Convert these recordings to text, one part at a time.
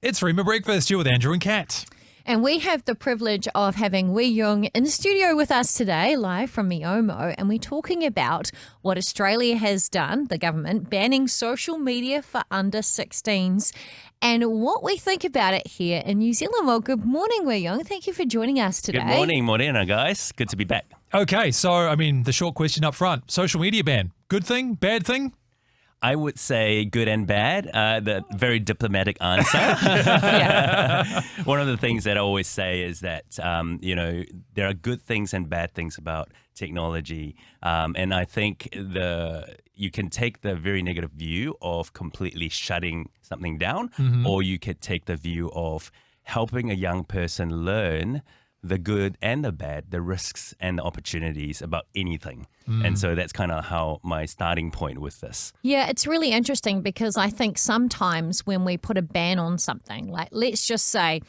It's Rhema Breakfast. You're with Andrew and Kat. And we have the privilege of having Wee Young in the studio with us today, live from Miomo, and we're talking about what Australia has done, the government, banning social media for under-16s, and what we think about it here in New Zealand. Well, good morning, Wee Young. Thank you for joining us today. Good morning, Morena, guys. Good to be back. Okay, so, the short question up front. Social media ban. Good thing? Bad thing? I would say good and bad, the very diplomatic answer. One of the things that I always say is that, there are good things and bad things about technology. And I think you can take the very negative view of completely shutting something down, or you could take the view of helping a young person learn the good and the bad, the risks and the opportunities about anything. And so that's kind of how my starting point with this. Yeah, it's really interesting because I think sometimes when we put a ban on something, like let's just say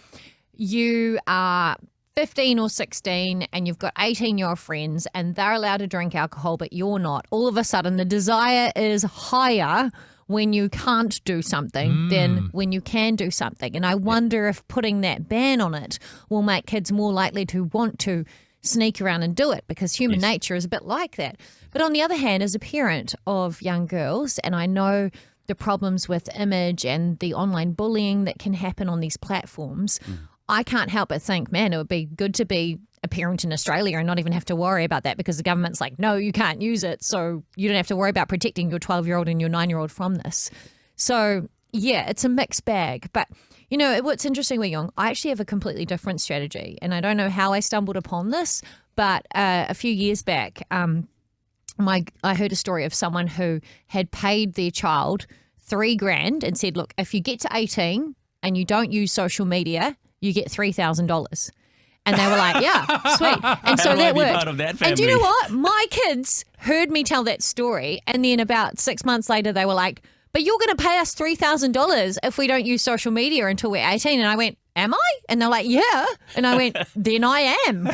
you are 15 or 16 and you've got 18-year-old friends and they're allowed to drink alcohol, but you're not. All of a sudden, the desire is higher when you can't do something than when you can do something. And I wonder if putting that ban on it will make kids more likely to want to sneak around and do it, because human nature is a bit like that. But on the other hand, as a parent of young girls, and I know the problems with image and the online bullying that can happen on these platforms, I can't help but think, man, it would be good to be a parent in Australia and not even have to worry about that, because the government's like, no, you can't use it. So you don't have to worry about protecting your 12-year-old and your 9-year-old from this. So yeah, it's a mixed bag. But you know, what's interesting, Wee Young, I actually have a completely different strategy. And I don't know how I stumbled upon this, but a few years back, I heard a story of someone who had paid their child $3,000 and said, look, if you get to 18 and you don't use social media, you get $3,000. And they were like, yeah, sweet. And so that worked. Part of that family? And do you know what? My kids heard me tell that story. And then about 6 months later, they were like, but you're going to pay us $3,000 if we don't use social media until we're 18. And I went, am I? And they're like, yeah. And I went, then I am.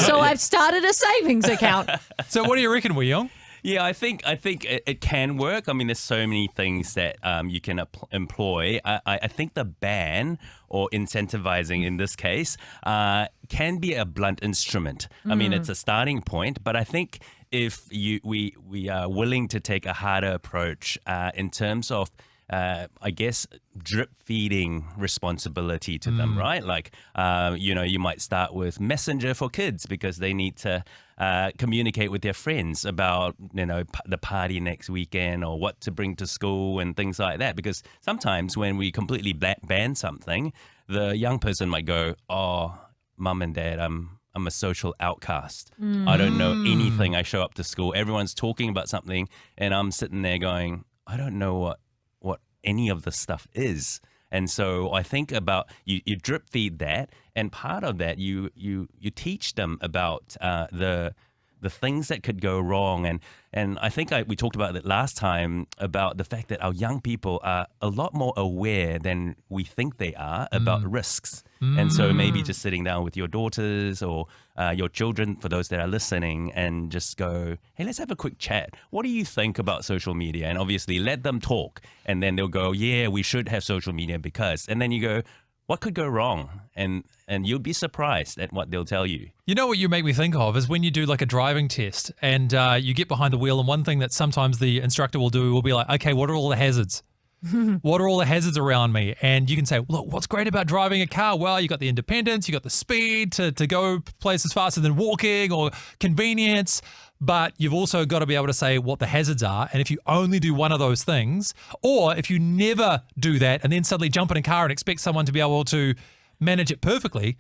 So I've started a savings account. So what do you reckon, Wee Young? Yeah, I think it can work. I mean, there's so many things that you can employ. I think the ban or incentivizing in this case can be a blunt instrument. I mean, it's a starting point, but I think if we are willing to take a harder approach in terms of I guess drip feeding responsibility to them, right? Like, you might start with Messenger for kids because they need to communicate with their friends about, the party next weekend or what to bring to school and things like that. Because sometimes when we completely ban something, the young person might go, oh, mum and dad, I'm a social outcast. I don't know anything. I show up to school, everyone's talking about something, and I'm sitting there going, I don't know what any of this stuff is. And so I think about you drip feed that, and part of that you teach them about the things that could go wrong. And I think we talked about it last time about the fact that our young people are a lot more aware than we think they are about risks. And so maybe just sitting down with your daughters or your children, for those that are listening, and just go, hey, let's have a quick chat. What do you think about social media? And obviously let them talk. And then they'll go, yeah, we should have social media because. And then you go, what could go wrong? And you'll be surprised at what they'll tell you. You know what you make me think of is when you do like a driving test and you get behind the wheel, and one thing that sometimes the instructor will do will be like, okay, what are all the hazards? What are all the hazards around me? And you can say, look, what's great about driving a car? Well, you got the independence, you got the speed to go places faster than walking, or convenience. But you've also got to be able to say what the hazards are. And if you only do one of those things, or if you never do that and then suddenly jump in a car and expect someone to be able to manage it perfectly,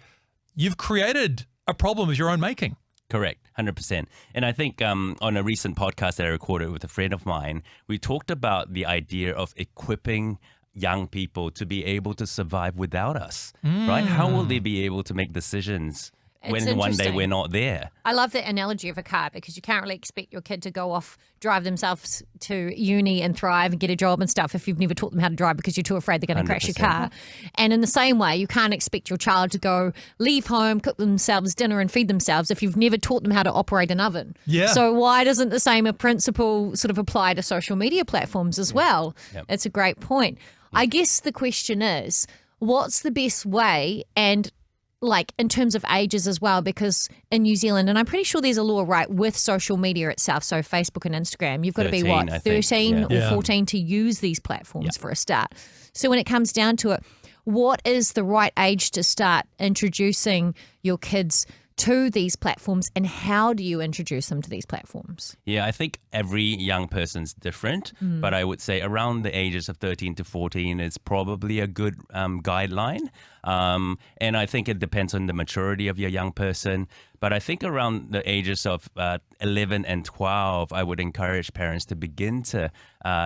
you've created a problem of your own making. Correct, 100%. And I think on a recent podcast that I recorded with a friend of mine, we talked about the idea of equipping young people to be able to survive without us, right? How will they be able to make decisions when one day we're not there? I love that analogy of a car, because you can't really expect your kid to go off, drive themselves to uni and thrive and get a job and stuff if you've never taught them how to drive, because you're too afraid they're going to crash your car. And in the same way, you can't expect your child to go leave home, cook themselves dinner and feed themselves if you've never taught them how to operate an oven. Yeah. So why doesn't the same principle sort of apply to social media platforms as well? Yep. It's a great point. I guess the question is, what's the best way, and like in terms of ages as well, because in New Zealand, and I'm pretty sure there's a law, right, with social media itself, so Facebook and Instagram, you've got to be 13, I think. 13 or Yeah. 14 to use these platforms for a start. So when it comes down to it, what is the right age to start introducing your kids to these platforms, and how do you introduce them to these platforms? Yeah, I think every young person's different, but I would say around the ages of 13 to 14 is probably a good guideline. And I think it depends on the maturity of your young person. But I think around the ages of 11 and 12, I would encourage parents to begin to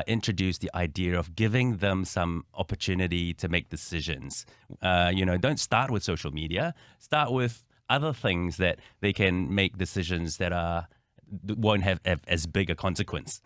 introduce the idea of giving them some opportunity to make decisions. Don't start with social media. Start with other things that they can make decisions that won't have as big a consequence.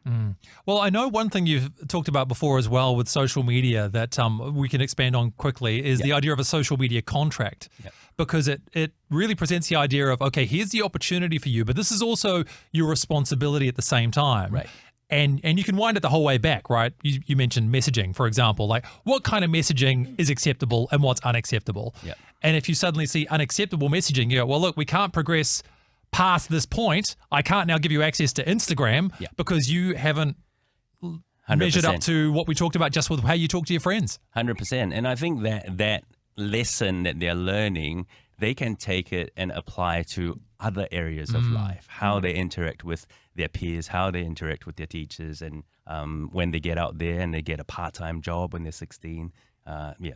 Well, I know one thing you've talked about before as well with social media that we can expand on quickly is the idea of a social media contract, because it really presents the idea of, okay, here's the opportunity for you, but this is also your responsibility at the same time. Right. And you can wind it the whole way back, right? You mentioned messaging, for example, like what kind of messaging is acceptable and what's unacceptable. Yep. And if you suddenly see unacceptable messaging, you go, well, look, we can't progress past this point. I can't now give you access to Instagram because you haven't 100%. measured up to what we talked about just with how you talk to your friends. 100%. And I think that lesson that they're learning, they can take it and apply to other areas of life, how they interact with their peers, how they interact with their teachers, and when they get out there and they get a part-time job when they're 16.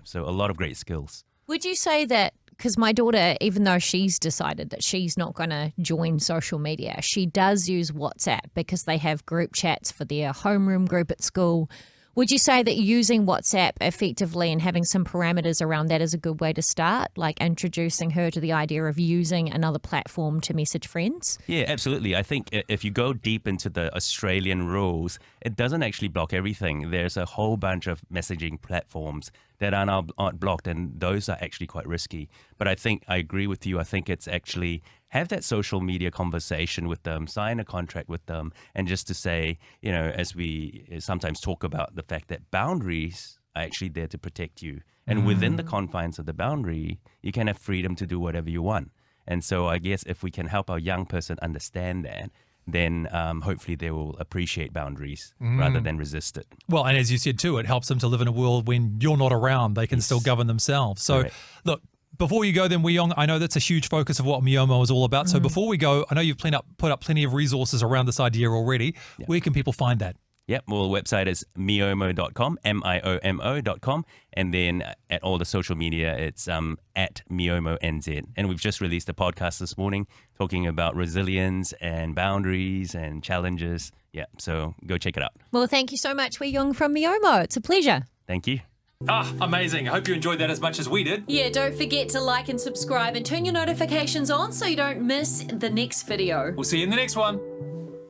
So a lot of great skills. Would you say that, because my daughter, even though she's decided that she's not going to join social media, she does use WhatsApp because they have group chats for their homeroom group at school. Would you say that using WhatsApp effectively and having some parameters around that is a good way to start, like introducing her to the idea of using another platform to message friends? Yeah, absolutely. I think if you go deep into the Australian rules, it doesn't actually block everything. There's a whole bunch of messaging platforms that aren't blocked, and those are actually quite risky. But I agree with you. I think it's actually have that social media conversation with them, sign a contract with them, and just to say, as we sometimes talk about the fact that boundaries are actually there to protect you. And within the confines of the boundary, you can have freedom to do whatever you want. And so I guess if we can help our young person understand that, then hopefully they will appreciate boundaries rather than resist it. Well, and as you said too, it helps them to live in a world when you're not around, they can still govern themselves. So look, before you go then, Weiyong, I know that's a huge focus of what Miomo is all about. So before we go, I know you've put up plenty of resources around this idea already. Where can people find that? Yep. Well, the website is miomo.com, MIOMO.com. And then at all the social media, it's at MiomoNZ. And we've just released a podcast this morning talking about resilience and boundaries and challenges. Yeah. So go check it out. Well, thank you so much, Weiyong from Miomo. It's a pleasure. Thank you. Amazing. I hope you enjoyed that as much as we did. Yeah, don't forget to like and subscribe and turn your notifications on so you don't miss the next video. We'll see you in the next one.